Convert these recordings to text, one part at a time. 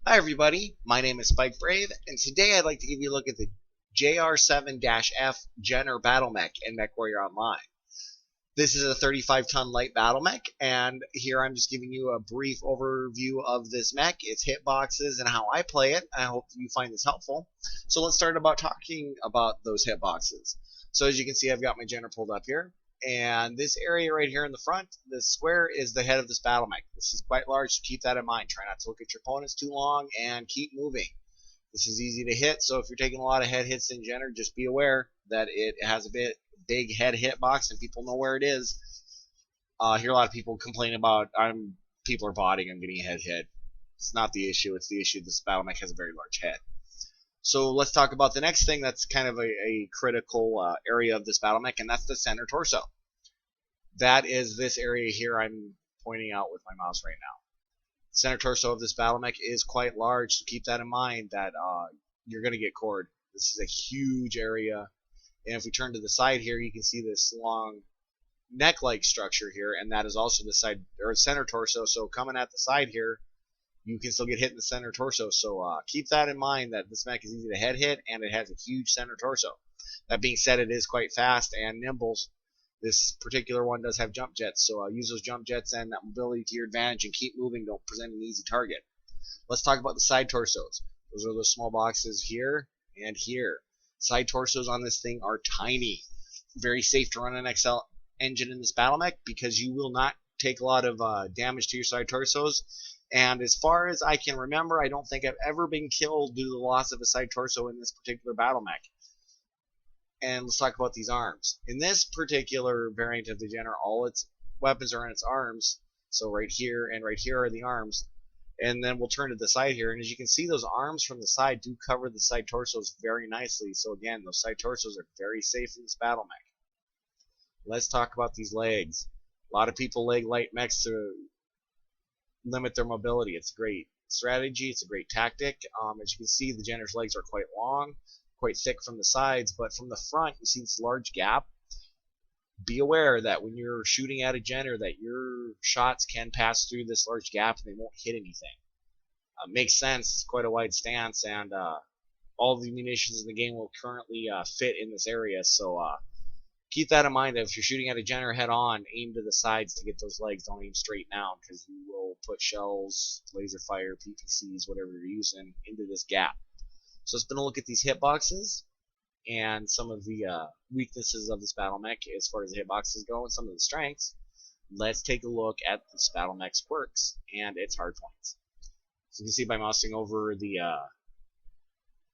Hi everybody, my name is Spike Brave, and today I'd like to give you a look at the JR7-F Jenner BattleMech in Mechwarrior Online. This is a 35-ton light BattleMech, and here I'm just giving you a brief overview of this mech, its hitboxes, and how I play it. I hope you find this helpful. So let's start about talking about those hitboxes. So as you can see, I've got my Jenner pulled up here. And this area right here in the front, this square, is the head of this BattleMech. This is quite large, so keep that in mind. Try not to look at your opponents too long and keep moving. This is easy to hit, so if you're taking a lot of head hits in Jenner, just be aware that it has a big head hitbox and people know where it is. I hear a lot of people complain about people are botting, I'm getting a head hit. It's not the issue, it's the issue this BattleMech has a very large head. So let's talk about the next thing that's kind of a critical area of this BattleMech, and that's the center torso. That is this area here I'm pointing out with my mouse right now. The center torso of this BattleMech is quite large, so keep that in mind that you're going to get cored. This is a huge area, and if we turn to the side here, you can see this long neck-like structure here, and that is also the side or center torso. So coming at the side here, you can still get hit in the center torso, so keep that in mind that this mech is easy to head hit and it has a huge center torso. That being said, it is quite fast and nimble. This particular one does have jump jets, so use those jump jets and that mobility to your advantage and keep moving. Don't present an easy target. Let's talk about the side torsos. Those are those small boxes here and here. Side torsos on this thing are tiny. Very safe to run an XL engine in this BattleMech because you will not take a lot of damage to your side torsos. And as far as I can remember, I don't think I've ever been killed due to the loss of a side torso in this particular BattleMech. And let's talk about these arms. In this particular variant of the Jenner, all its weapons are in its arms. So right here and right here are the arms. And then we'll turn to the side here. And as you can see, those arms from the side do cover the side torsos very nicely. So again, those side torsos are very safe in this BattleMech. Let's talk about these legs. A lot of people leg light mechs to limit their mobility. It's a great strategy. It's a great tactic. As you can see, the Jenner's legs are quite long, quite thick from the sides, but from the front, you see this large gap. Be aware that when you're shooting at a Jenner, that your shots can pass through this large gap and they won't hit anything. Makes sense. It's quite a wide stance, and all the munitions in the game will currently fit in this area. So keep that in mind. If you're shooting at a Jenner head on, aim to the sides to get those legs. Don't aim straight down because you will put shells, laser fire, PPCs, whatever you're using, into this gap. So let's been a look at these hitboxes and some of the weaknesses of this BattleMech as far as the hitboxes go and some of the strengths. Let's take a look at this BattleMech's quirks and its hardpoints. So you can see by mousing over the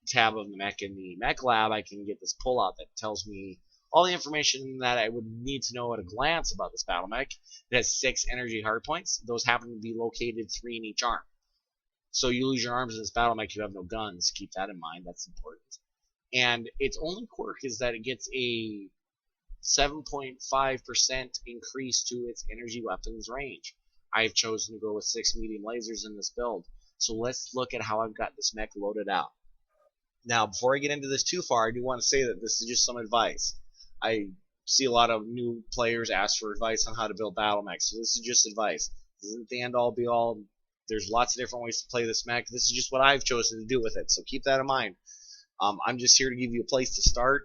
tab of the mech in the mech lab, I can get this pullout that tells me all the information that I would need to know at a glance about this BattleMech. It has 6 energy hardpoints. Those happen to be located 3 in each arm. So you lose your arms in this BattleMech, you have no guns. Keep that in mind. That's important. And its only quirk is that it gets a 7.5% increase to its energy weapons range. I've chosen to go with 6 medium lasers in this build. So let's look at how I've got this mech loaded out. Now, before I get into this too far, I do want to say that this is just some advice. I see a lot of new players ask for advice on how to build BattleMech, so this is just advice. This isn't the end all be all. There's lots of different ways to play this mech. This is just what I've chosen to do with it, so keep that in mind. I'm just here to give you a place to start.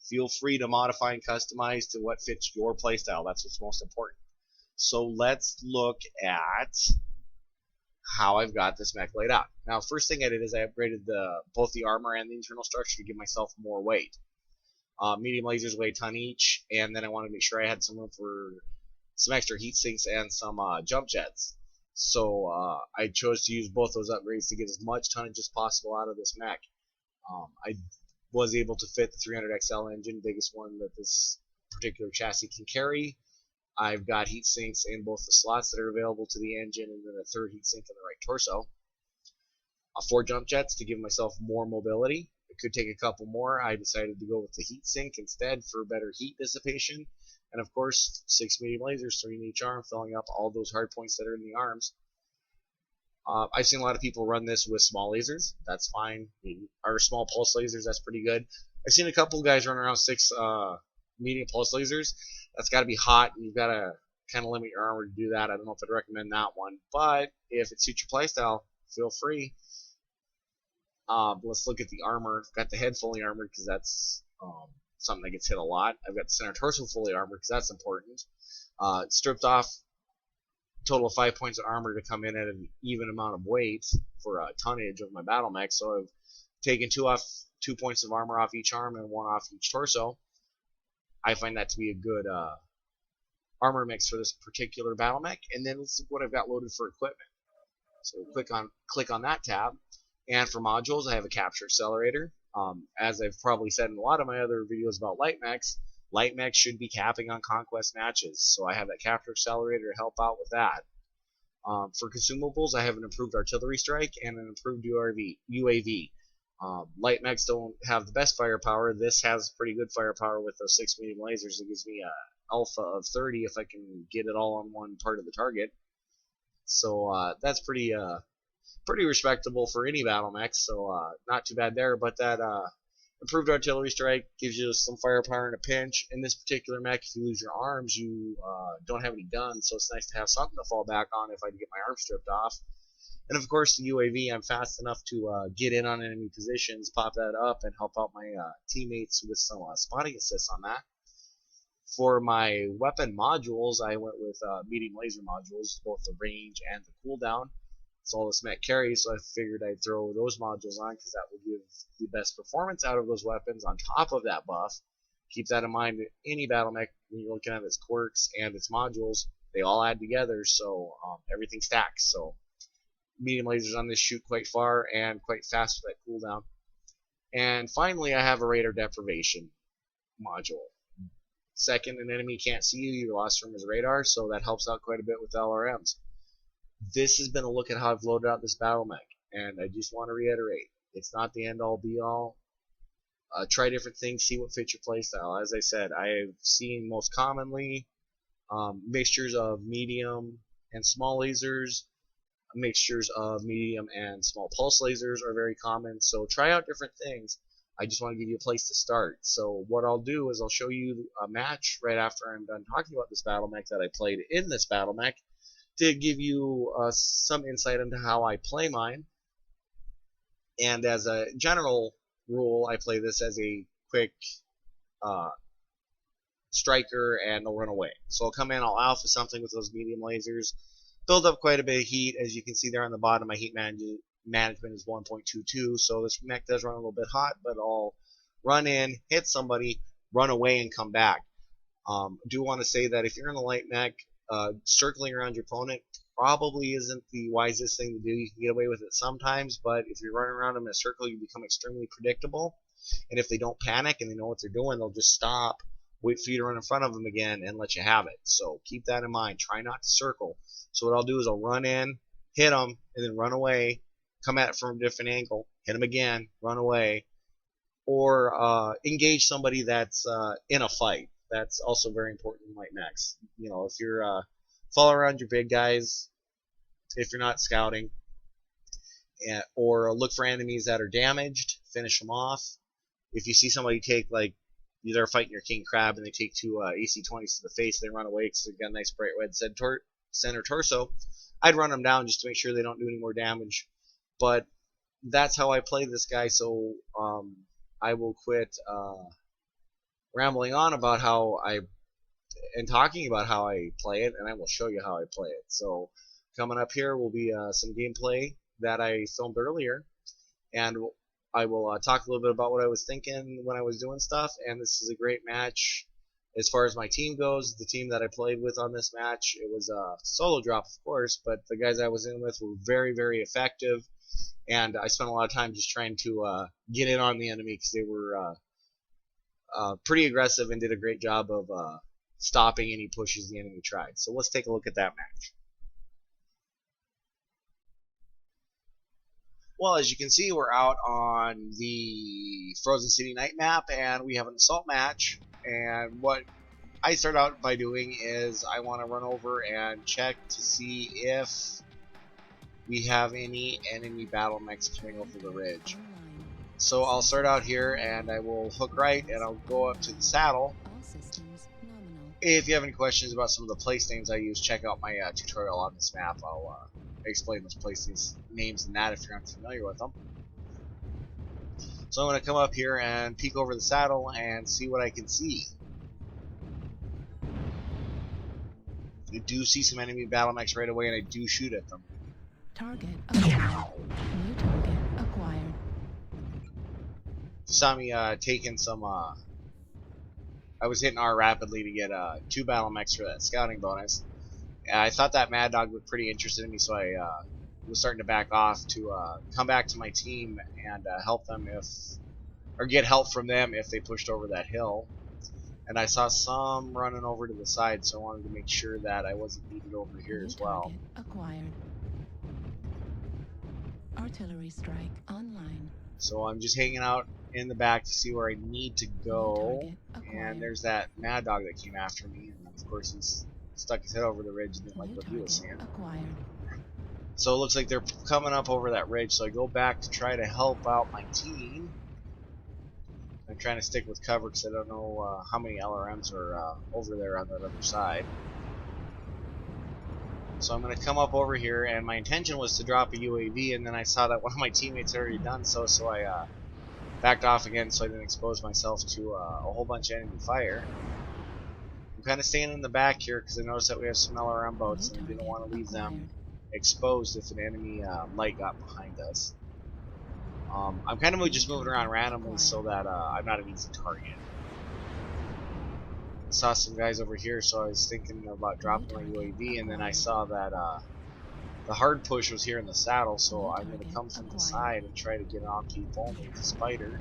Feel free to modify and customize to what fits your playstyle. That's what's most important. So let's look at how I've got this mech laid out. Now, first thing I did is I upgraded both the armor and the internal structure to give myself more weight. Medium lasers weigh a ton each, and then I wanted to make sure I had some room for some extra heat sinks and some jump jets. So I chose to use both those upgrades to get as much tonnage as possible out of this mech. I was able to fit the 300XL engine, biggest one that this particular chassis can carry. I've got heat sinks in both the slots that are available to the engine and then a third heat sink in the right torso. 4 jump jets to give myself more mobility. It could take a couple more. I decided to go with the heat sink instead for better heat dissipation. And of course, 6 medium lasers, 3 in each arm, filling up all those hard points that are in the arms. I've seen a lot of people run this with small lasers. That's fine. Or small pulse lasers, that's pretty good. I've seen a couple guys run around 6 medium pulse lasers. That's got to be hot, and you've got to kind of limit your armor to do that. I don't know if I'd recommend that one. But if it suits your playstyle, feel free. Let's look at the armor. I've got the head fully armored because that's something that gets hit a lot. I've got the center torso fully armored because that's important. Stripped off, total of 5 points of armor to come in at an even amount of weight for tonnage of my BattleMech. So I've taken 2 points of armor off each arm and 1 off each torso. I find that to be a good armor mix for this particular BattleMech. And then let's look what I've got loaded for equipment. So click on that tab. And for modules, I have a capture accelerator. As I've probably said in a lot of my other videos about light mechs should be capping on conquest matches. So I have that capture accelerator to help out with that. For consumables, I have an improved artillery strike and an improved UAV. Light mechs don't have the best firepower. This has pretty good firepower with those 6 medium lasers. It gives me a alpha of 30 if I can get it all on one part of the target. So that's pretty respectable for any BattleMech, so not too bad there. But that improved artillery strike gives you some firepower in a pinch. In this particular mech, if you lose your arms, you don't have any guns, so it's nice to have something to fall back on if I get my arms stripped off. And of course, the UAV, I'm fast enough to get in on enemy positions, pop that up, and help out my teammates with some spotting assists on that. For my weapon modules, I went with medium laser modules, both the range and the cooldown. It's all this mech carries, so I figured I'd throw those modules on because that will give the best performance out of those weapons on top of that buff. Keep that in mind. Any BattleMech, when you're looking at its quirks and its modules, they all add together, so everything stacks. So medium lasers on this shoot quite far and quite fast with that cooldown. And finally, I have a radar deprivation module. Second, an enemy can't see you, you're lost from his radar, so that helps out quite a bit with LRMs. This has been a look at how I've loaded out this BattleMech, and I just want to reiterate, it's not the end-all be-all. Try different things, see what fits your playstyle. As I said, I've seen most commonly mixtures of medium and small lasers. Mixtures of medium and small pulse lasers are very common, so try out different things. I just want to give you a place to start. So what I'll do is I'll show you a match right after I'm done talking about this BattleMech that I played in this BattleMech to give you some insight into how I play mine. And as a general rule, I play this as a quick striker and I'll run away. So I'll come in, I'll alpha something with those medium lasers, build up quite a bit of heat. As you can see there on the bottom, my heat management is 1.22, so this mech does run a little bit hot, but I'll run in, hit somebody, run away, and come back. Do want to say that if you're in a light mech, circling around your opponent probably isn't the wisest thing to do. You can get away with it sometimes, but if you're running around them in a circle, you become extremely predictable. And if they don't panic and they know what they're doing, they'll just stop, wait for you to run in front of them again, and let you have it. So keep that in mind. Try not to circle. So what I'll do is I'll run in, hit them, and then run away, come at it from a different angle, hit them again, run away, or engage somebody that's in a fight. That's also very important in light mechs. You know, if you're follow around your big guys, if you're not scouting, or look for enemies that are damaged, finish them off. If you see somebody take, like, they're fighting your king crab and they take 2 AC-20s to the face, they run away because they've got a nice bright red center torso, I'd run them down just to make sure they don't do any more damage. But that's how I play this guy, so I will quit rambling on about how talking about how I play it, and I will show you how I play it. So coming up here will be some gameplay that I filmed earlier, and I will talk a little bit about what I was thinking when I was doing stuff. And this is a great match as far as my team goes. The team that I played with on this match, it was a solo drop, of course, but the guys I was in with were very, very effective, and I spent a lot of time just trying to get in on the enemy because they were pretty aggressive and did a great job of stopping any pushes the enemy tried. So let's take a look at that match. Well, as you can see, we're out on the Frozen City night map, and we have an assault match. And what I start out by doing is I want to run over and check to see if we have any enemy BattleMechs coming over the ridge. So I'll start out here, and I will hook right, and I'll go up to the saddle. If you have any questions about some of the place names I use, check out my tutorial on this map. I'll explain those place names and that if you're unfamiliar with them. So I'm going to come up here and peek over the saddle and see what I can see. I do see some enemy BattleMechs right away, and I do shoot at them. Target acquired. New target acquired. You saw me taking some. I was hitting R rapidly to get 2 BattleMechs for that scouting bonus. I thought that Mad Dog looked pretty interested in me, so I was starting to back off to come back to my team and help them or get help from them if they pushed over that hill. And I saw some running over to the side, so I wanted to make sure that I wasn't needed over here as well. Acquired. Artillery strike online. So I'm just hanging out in the back to see where I need to go. And there's that Mad Dog that came after me, and of course he's stuck his head over the ridge and didn't like what he was seeing. So it looks like they're coming up over that ridge, so I go back to try to help out my team. I'm trying to stick with cover because I don't know how many LRMs are over there on that other side. So I'm going to come up over here, and my intention was to drop a UAV, and then I saw that one of my teammates had already done so, so I backed off again so I didn't expose myself to a whole bunch of enemy fire. I'm kind of staying in the back here because I noticed that we have some LRM boats, and I didn't want to leave them exposed if an enemy light got behind us. I'm kind of just moving around randomly so that I'm not an easy target. I saw some guys over here, so I was thinking about dropping my UAV, and then I saw that the hard push was here in the saddle, so I'm going to come from the side and try to get on people with the spider.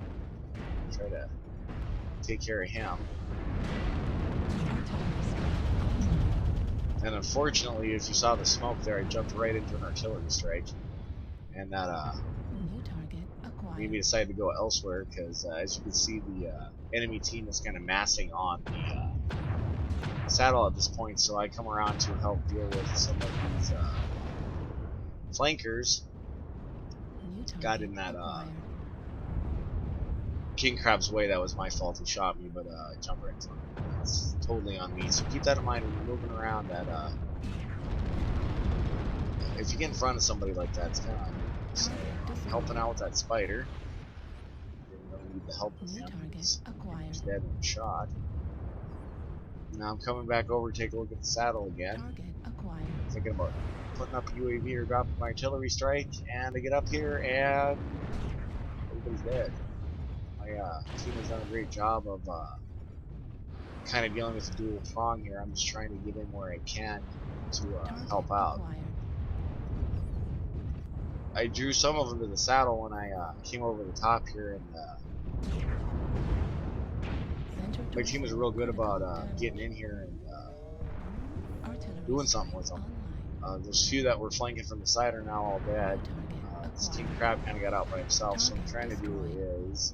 Try to take care of him. And unfortunately, if you saw the smoke there, I jumped right into an artillery strike. And that made me decide to go elsewhere, because as you can see, the enemy team is kind of massing on the saddle at this point, so I come around to help deal with some of these flankers. Got in that king crab's way. That was my fault. He shot me, but I jumped right into him. It's totally on me. So keep that in mind when you're moving around. That if you get in front of somebody like that, it's kind of on you. So I'm helping out with that spider. Didn't really need the help with him. He's dead in a shot. Now I'm coming back over to take a look at the saddle again. Thinking about putting up a UAV or dropping my artillery strike, and I get up here and everybody's dead. My team has done a great job of kind of dealing with the dual prong here. I'm just trying to get in where I can to help out. I drew some of them to the saddle when I came over the top here, and my team was real good about getting in here and doing something with them. Those few that were flanking from the side are now all dead. This King Crab kind of got out by himself, so what I'm trying to do is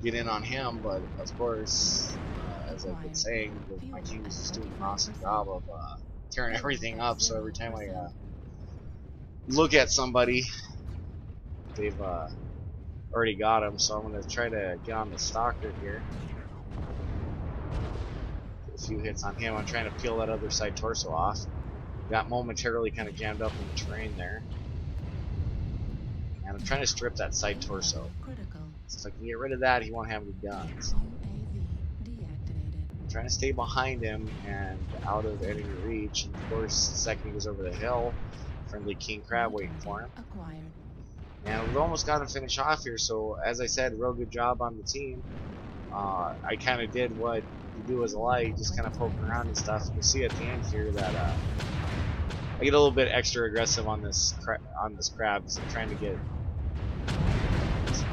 get in on him, but of course, as I've been saying, my team is just doing an awesome job of tearing everything up, so every time I look at somebody, they've already got him, so I'm going to try to get on the stalker here. Get a few hits on him. I'm trying to peel that other side torso off. Got momentarily kind of jammed up in the terrain there. And I'm trying to strip that side torso. So if I can get rid of that, he won't have any guns. I'm trying to stay behind him and out of enemy reach. And of course, the second he goes over the hill, friendly king crab waiting for him. And we've almost got to finish off here, so as I said, real good job on the team. I kind of did what you do as a light, just kind of poking around and stuff. You'll see at the end here that I get a little bit extra aggressive on this crab because I'm trying to get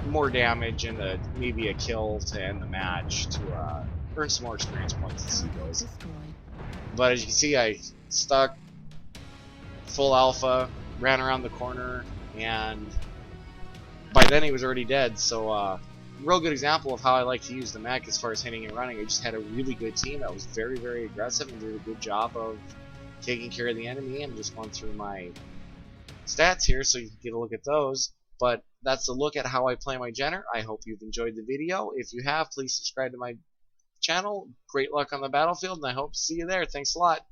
more damage and maybe a kill to end the match to earn some more experience points as he goes. But as you can see, I stuck full alpha, ran around the corner, and by then he was already dead. So real good example of how I like to use the mech as far as hitting and running. I just had a really good team that was very, very aggressive and did a good job of taking care of the enemy. I'm just going through my stats here so you can get a look at those. But that's a look at how I play my Jenner. I hope you've enjoyed the video. If you have, please subscribe to my channel. Great luck on the battlefield, and I hope to see you there. Thanks a lot.